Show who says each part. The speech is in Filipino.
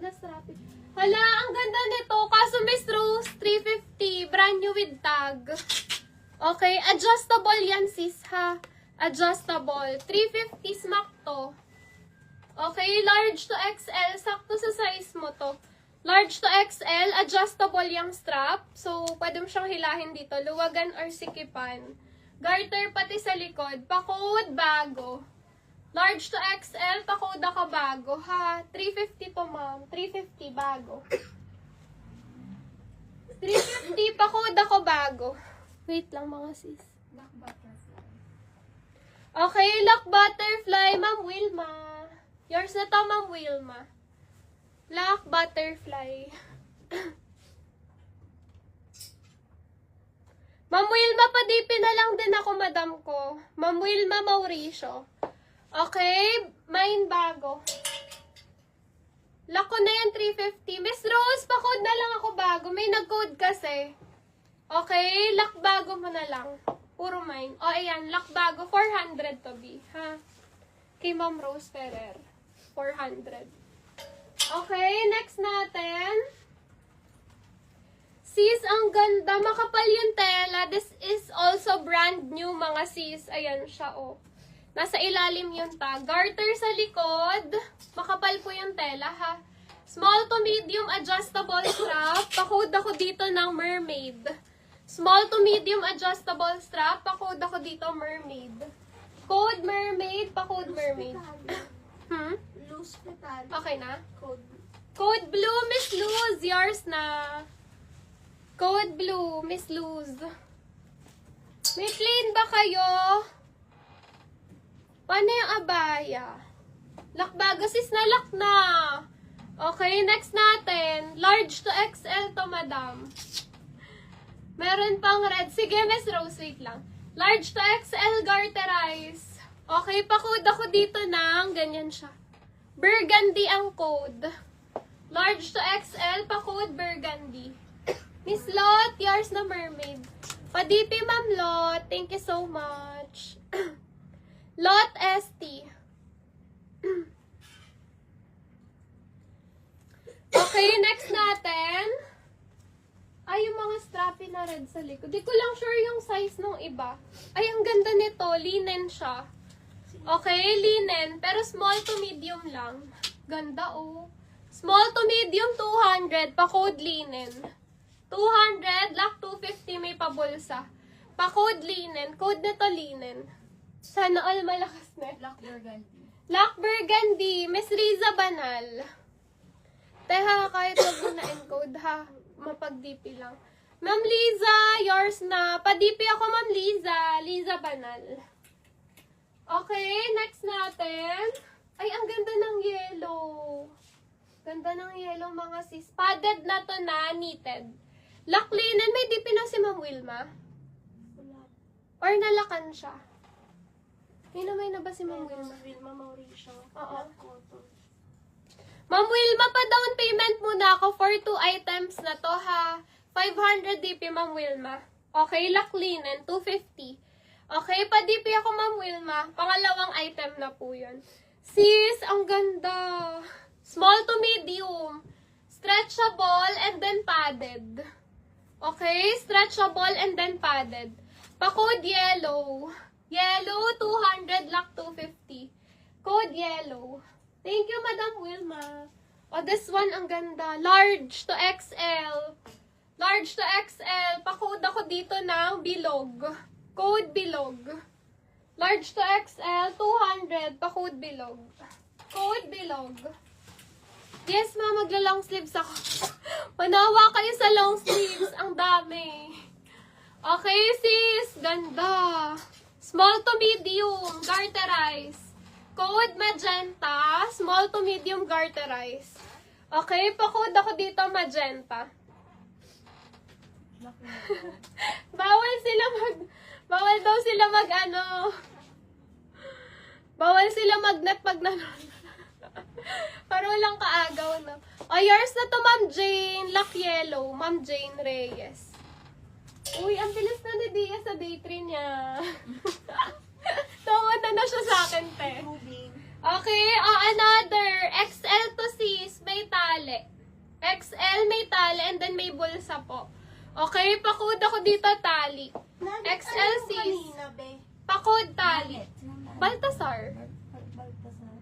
Speaker 1: na strappy. Hala, ang ganda nito. Kaso Miss Rose, 350. Brand new with tag. Okay, adjustable yan sis ha. Adjustable. 350 smack to. Okay, large to XL. Sakto sa size mo to. Large to XL, adjustable yung strap. So, pwede mo siyang hilahin dito. Luwagan or sikipan. Garter pati sa likod. Pakod, bago. Large to XL, pakod ako bago, ha? 350 to, ma'am. 350, bago. 350, pakod ako bago. Wait lang, mga sis.
Speaker 2: Lock butterfly.
Speaker 1: Okay, lock butterfly, Ma'am Wilma. Yours na to, Ma'am Wilma. Lock butterfly. Ma'am Wilma, padipin na lang din ako, madam ko. Ma'am Wilma Mauricio. Okay, mine bago. Lock ko na yan, 350. Miss Rose, pakod na lang ako bago. May nag-code kasi. Okay, lock bago mo na lang. Puro mine. O, ayan, lock bago. 400 to be, ha? Kay Ma'am Rose Ferrer. 400. Okay, next natin. Sis, ang ganda. Makapal yung tela. This is also brand new, mga sis. Ayan siya, oh. Nasa ilalim yung tag. Garter sa likod. Makapal po yung tela, ha. Small to medium adjustable strap. Pakod ako dito ng mermaid. Small to medium adjustable strap. Pakod ako dito mermaid. Code mermaid. Pakod mermaid.
Speaker 2: Loose petal.
Speaker 1: Okay na?
Speaker 2: Code.
Speaker 1: Code blue, Miss Luz. Yours na. Code blue, Miss Luz. May clean ba kayo? Paano yung abaya? Lock bago, sis, na lock na. Okay, next natin. Large to XL to, madam. Meron pang red. Sige, Miss Rose, wait lang. Large to XL garterize. Okay, pakod ako dito ng ganyan siya. Burgundy ang code. Large to XL, pakod burgundy. Miss Lot, yours na mermaid. Padipi, Ma'am Lot. Thank you so much. Lot ST. Okay, next natin. Ay, yung mga strappy na red sa likod. Di ko lang sure yung size ng iba. Ay, ang ganda nito. Linen siya. Okay, linen. Pero small to medium lang. Ganda, oh. Small to medium, 200. Pa-code linen. 200, lock 250, may pabulsa. Pa-code linen. Code na to linen. Sana all malakas na.
Speaker 2: Lock burgundy.
Speaker 1: Lock burgundy. Miss Riza Banal. Teha, kahit wag mo na encode, ha? Mapag-DP lang. Ma'am Liza, yours na. Pa-DP ako, Ma'am Liza. Liza Banal. Okay, next natin. Ay, ang ganda ng yellow. Ganda ng yellow, mga sis. Padded na to na, knitted. Lock linen. May DP na si Ma'am Wilma?
Speaker 2: Wala.
Speaker 1: Or nalakan siya? May na ba si Ma'am Wilma?
Speaker 2: Wilma Mauricio.
Speaker 1: Oo.
Speaker 2: Black cotton.
Speaker 1: Ma'am Wilma, pa-down payment muna ako for 2 items na to, ha? 500 DP, Ma'am Wilma. Okay, lock linen, 250. Okay, pa-DP ako, Ma'am Wilma. Pangalawang item na po yun. Sis, ang ganda. Small to medium. Stretchable and then padded. Okay, stretchable and then padded. Pa-code yellow. Yellow, 200, lock 250. Code yellow. Thank you, Madam Wilma. Oh, this one, ang ganda. Large to XL. Large to XL. Pa-code ako dito ng bilog. Code bilog. Large to XL, 200. Pa-code bilog. Code bilog. Yes, ma, magla-long sleeves ako. Manawa kayo sa long sleeves. Ang dami. Okay, sis. Ganda. Small to medium. Garterize. Code magenta. Small to medium garterize. Okay, pa-code ako dito magenta. Bawal daw sila bawal sila magnet pag nanonood. Para walang kaagaw, no? O, yours na to, Ma'am Jane. Lock yellow. Ma'am Jane Reyes. Uy, ang bilis na ni Dia sa day 3 niya. Tawad na siya sa akin, te.
Speaker 2: Moving.
Speaker 1: Okay, another. XL to sis. May tag. tali. XL may tali and then may bulsa po. Okay, pakod ako dito tali. XL sis.
Speaker 2: Kanina, be.
Speaker 1: Pakod tali.
Speaker 2: Sinang
Speaker 1: Baltasar.
Speaker 2: Baltasar.